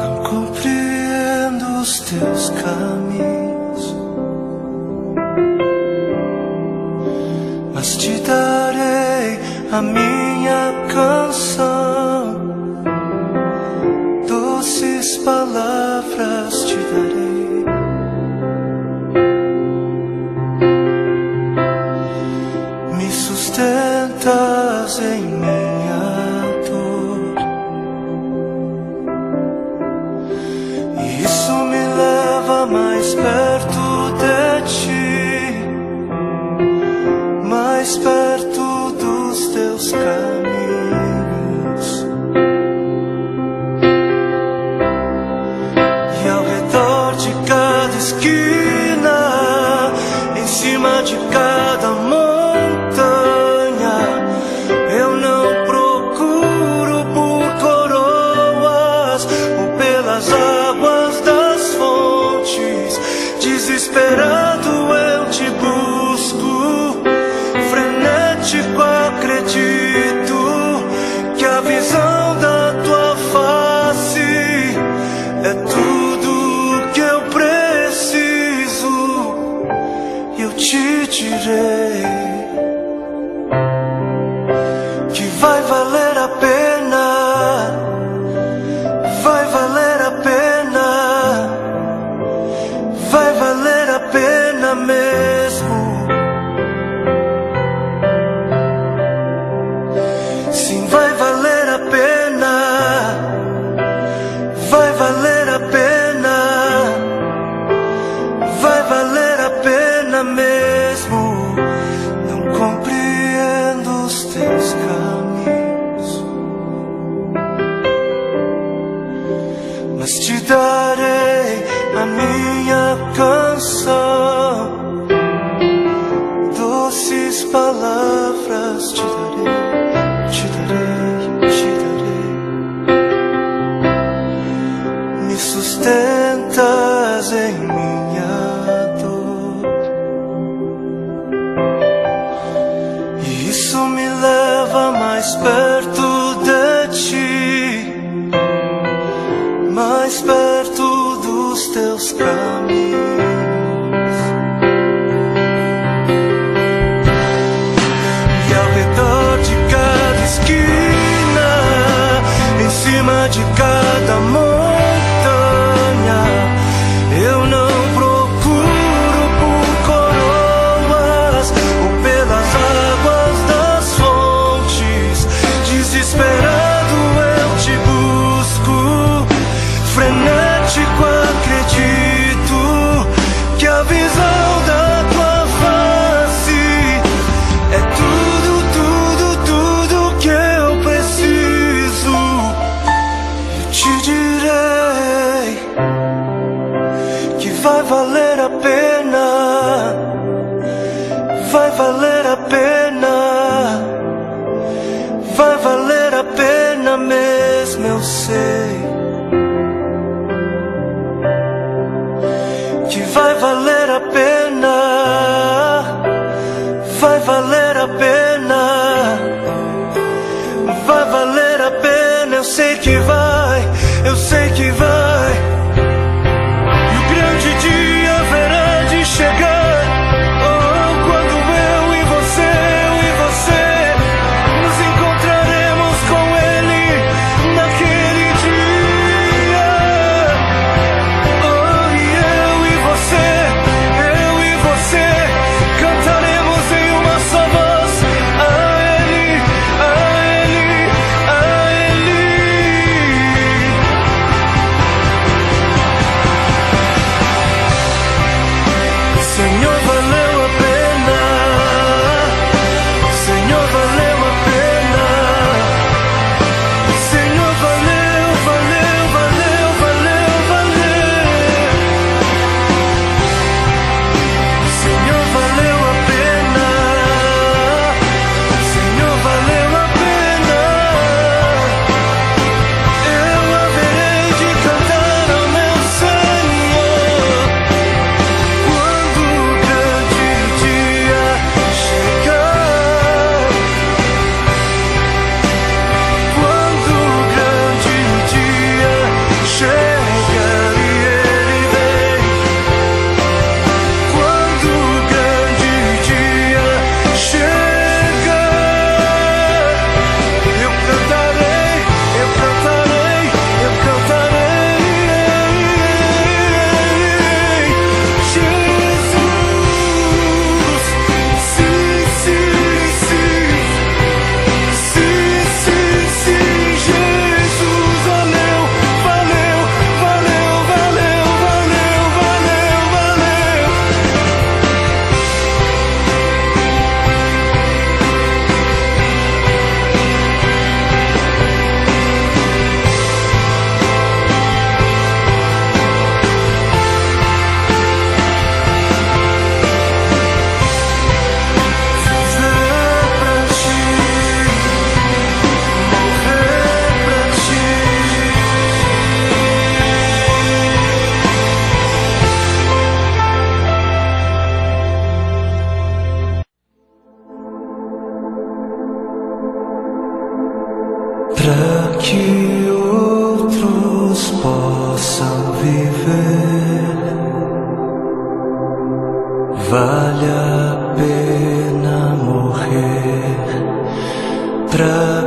Não compreendo os teus caminhos, mas te darei a minha canção, doces palavras te darei. Me sustentas em minha dor, e isso me leva mais perto de ti, mais perto dos teus caminhos. E ao redor de cada esquina, em cima de cada montanha, eu não procuro por coroas ou pelas águas das fontes. Desesperado eu te busco, frenético acredito que a visão da tua face é tudo que eu preciso. Eu te direi que vai valer a pena, vai valer a pena, vai valer a pena mesmo. Sim, vai valer a pena, vai valer a pena, vai valer a pena mesmo. Não compreendo os teus caminhos, mas te darei a minha canção, doces palavras te darei, te darei, te darei. Me sustentas em minha dor, e isso me leva mais perto de ti, mais perto dos teus caminhos. E ao redor de cada esquina, em cima de cada montanha, eu não procuro por coroas ou pelas águas das fontes. Desesperado eu te busco, frenético acredito que a visão da tua face é tudo, tudo, tudo que eu preciso. Eu te direi que vai valer a pena, vai valer a pena, vai valer a pena mesmo, eu sei que vai valer a pena, vai valer a pena, vai valer a pena. Eu sei que vai, eu sei que vai. E o grande dia haverá de chegar, oh, quando eu e você nos encontraremos com Ele naquele dia. Oh, e eu e você cantaremos em uma só voz a Ele, a Ele, a Ele. para que outros possam viver. Vale a pena morrer pra